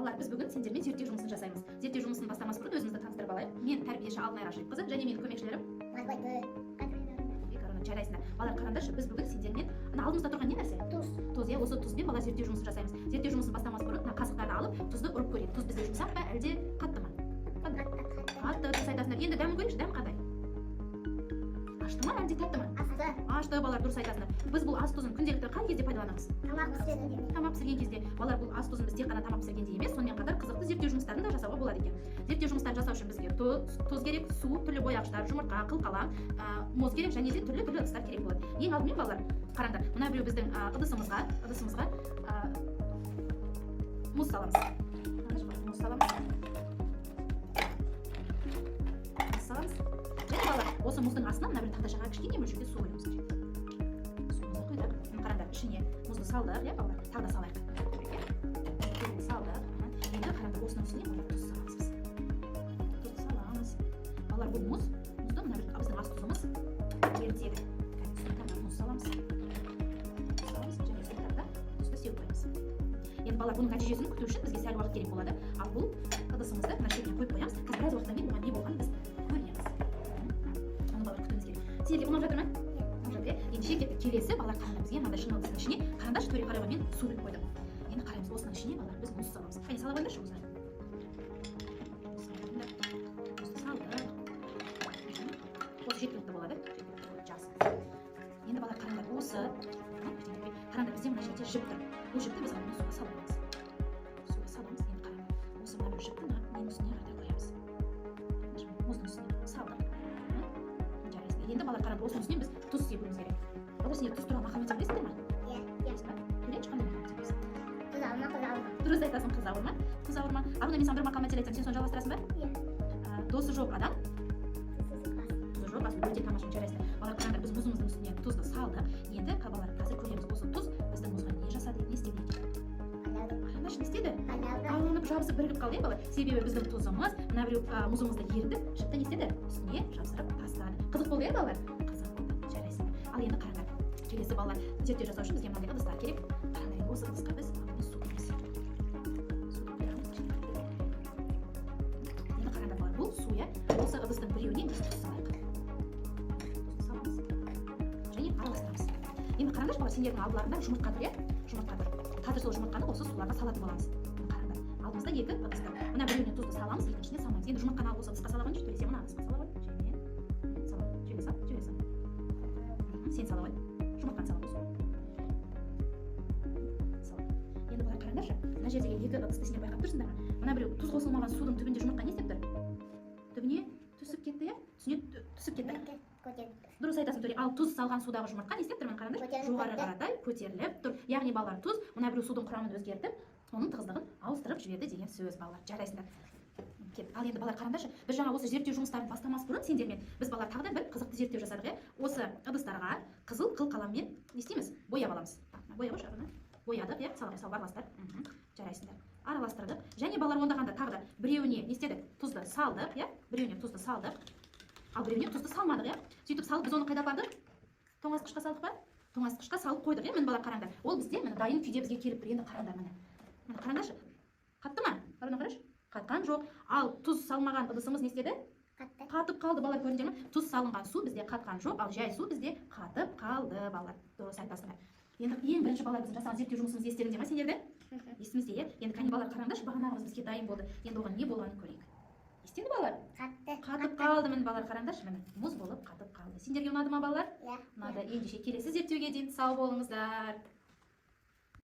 Балалар, біз бүгін сендермен зерттеу жұмысын жасаймыз. Зерттеу жұмысын бастамас бұрын өзімізді таныстырып алайық. Мен тәрбиеші Алтынай Рашидқызы және менің көмекшілерім. Жарайсыңдар. Балалар, қараңдаршы, біз бүгін сендермен алдымызда тұрған не нәрсе? Тұз. Тұз, иә, осы тұзбен балалар зерттеу жұмысын жасаймыз. Зерттеу жұмысын бастамас бұрын мына қасықтарды алып, тұзды ұрып көрейік. Тұз бізде жұмсақ па, әлде қатты ма? Қатты, дұрыс айтасыңдар. Енді дәмін көрейікші, дәмі қандай? Ашты ма, әлде тәтті ма? Ашты, балалар, дұрыс айтасыңдар. Біз бұл ас тұзын күнделікті қай кезде пайдаланамыз? Тамақ пісірген кезде. Балалар, бұл ас тұзын біз тек қана тамақ пісіргенде емес, сонымен қатар қызықты зерттеу жұмыстарын да жасауға болады екен. Зерттеу жұмыстарын жасау үшін бізге тұз керек, су, түрлі бояғыштар, жұмыртқа, қылқалам, мұз керек және де түрлі ыдыстар керек болады. Ең алдымен балалар, қараңдар, мына біреу біздің ыдысымызға мұз саламыз. Мұз саламыз. Және балалар, осы мұздың астына мына бір тақташаға кішкене мөлшерде су құйымыз қажет. Суымызды құйдық. Қараңдар, ішіне мұзды салдық, иә балалар, тағы да салайық. Салдық. Енді қараңдар, осының үстіне тұз саламыз біз. Тұзды саламыз. Балалар, бұл мұзды мына бір біздің ас тұзымыз ерітеді. Мұз саламыз. Және соңында тұзды сеуіп қоямыз. Енді балалар, бұның нәтижесін күту үшін бізге сәл уақыт керек болады. Ал бұл ыдысымызды мына шетіне қойып қоямыз. Қазір біраз уақыттан кейін оған не болғанын біз көреміз. Оны балалар күтуіміз керек. Сендерге ұнап жатыр ма? Ұнап жатыр, иә? Ендеше келесі балалар, қараңдар, бізге мынандай шыны ыдыстың ішіне қараңдаршы, төре қарауға мен су құйып қойдым. Енді қараймыз, осының ішіне балалар біз мұз саламыз. Қане сала қойыңдаршы мұзды. Осы жеткілікті болады. Жақсы. Енді балалар, қараңдар, қараңдар, бізде мына жерде жіп тұр. Бұл жіпті біз алдымен суға саламыз. Суға саламыз, енді қараңдар. Осы мына бір жіпті нең үстіне қарата қоямыз. Мұздың үстіне салдық. Жарайсыздар. Енді балалар, қараңдар, осының үстіне біз тұз себуіміз керек. Балалар, сендер тұз туралы мақал мәтел білесіңдер ме? Иә. Көрейінші, қандай мақал мәтел білесің? Тұз ауырма, қыз ауырма. Дұрыс айтасың, қыз ауырма. Қыз ауырма. Ал мен саған бір мақал мәтел айтсам, сен соны жалғастырасың ба? Иә. Досы жоқ адам. Жоқ, асын өте тамаша, жарайсыздар. Балалар, қараңдар, біз мұзымыздың үстіне тұзды салдық. Енді балалар, қазір көреміз, осы тұз біздің мұзға не жасады, не істеді екен? Қараңдаршы, не істеді? Алынып жабысып бірігіп қалды, иә балалар? Себебі біздің тұзымыз мына біреу мұзымызды ерітіп, жіпті не істеді? Үстіне жабыстырып тастады. Қызық болды, иә балалар? Қызық болды, жарайсыздар. Ал енді қараңдар, келесі балалар, зерттеу жасау үшін бізге мынандай ыдыстар керек. Қараңдар, осы ыдысқа біз алдымен су құямыз. Енді қараңдар, балалар, бұл су, иә? Осы ыдыстың біреуіне біз тұз салайық. Араластырамыз. Енді қараңдаршы балалар, сендердің алдыларында жұмыртқа тұр, иә? Жұмыртқа тұр. Қазір сол жұмыртқаны осы суларға салатын боламыз. Қараңдар, алдымызда екі ыдыс тұр. Мына біреуіне тұзды саламыз, екіншісіне салмаймыз. Енді жұмыртқаны алып осы ыдысқа сала қойыңызшы, төре, сен мына ыдысқа сала қой. Және сал. Сен сала қой. Жұмыртқаны сала қой. Енді балалар, қараңдаршы, мына жердегі екі ыдысты сендер байқап тұрсыңдар ма? Мына біреу тұз қосылмаған судың түбінде жұмыртқа не істеп тұр? Түбіне түсіп кетті, иә? Түсіне түсіп кетті. Дұрыс айтасың, төре. Ал тұз салған судағы жұмыртқа не істеп тұр? Қараңдар, жоғары қаратай көтеріліп тұр. Яғни балалар, тұз мына біреу судың құрамын өзгертіп, оның тығыздығын ауыстырып жіберді деген сөз, балалар. Жарайсыңдар. Ал енді балалар, қараңдаршы, біз жаңа осы зерттеу жұмыстарын бастамас бұрын сендермен біз балалар тағы да бір қызықты зерттеу жасадық, иә? Осы ыдыстарға қызыл қылқаламмен не істейміз? Бояп аламыз. Бояп шабына. Боядық, иә? Сал барластар. Жарайсыңдар. Араластырдық. Және балалар, ондағанда тағы да біреуіне не істедік? Тұзды салдық, иә? Біреуіне тұзды салдық. Ал біреуіне тұзды салмадық, иә? Сөйтіп салып біз оны қайда апардық? Тоңазытқышқа салдық па? Тоңазытқышқа салып қойдық, иә? Міне балалар, қараңдар. Ол бізде міне дайын күйде бізге келіп тұр. Енді қараңдар міне. Міне қараңдаршы. Қатты ма? Қараңдаршы. Қатқан жоқ. Ал тұз салмаған ыдысымыз не істеді? Қатып қалды, балалар, көрдіңдер ме? Тұз салынған су бізде қатқан жоқ, ал жай су бізде қатып қалды, балалар. Дұрыс айтасыңдар. Енді ең бірінші балалар, біздің жасаған зерттеу жұмысымыз естіліңдер ме сендерде? Есімізде, иә? Енді кәне балалар, қараңдаршы, бағанағымыз бізге дайын болды. Енді оған не болғанын көрейік. Естеді балалар? Қатып қалды, міне балалар, қараңдаршы, міне мұз болып қатып қалды. Сендерге ұнады ма балалар? Иә. Ұнады. Ендеше келесі зерттеуге дейін сау болыңыздар.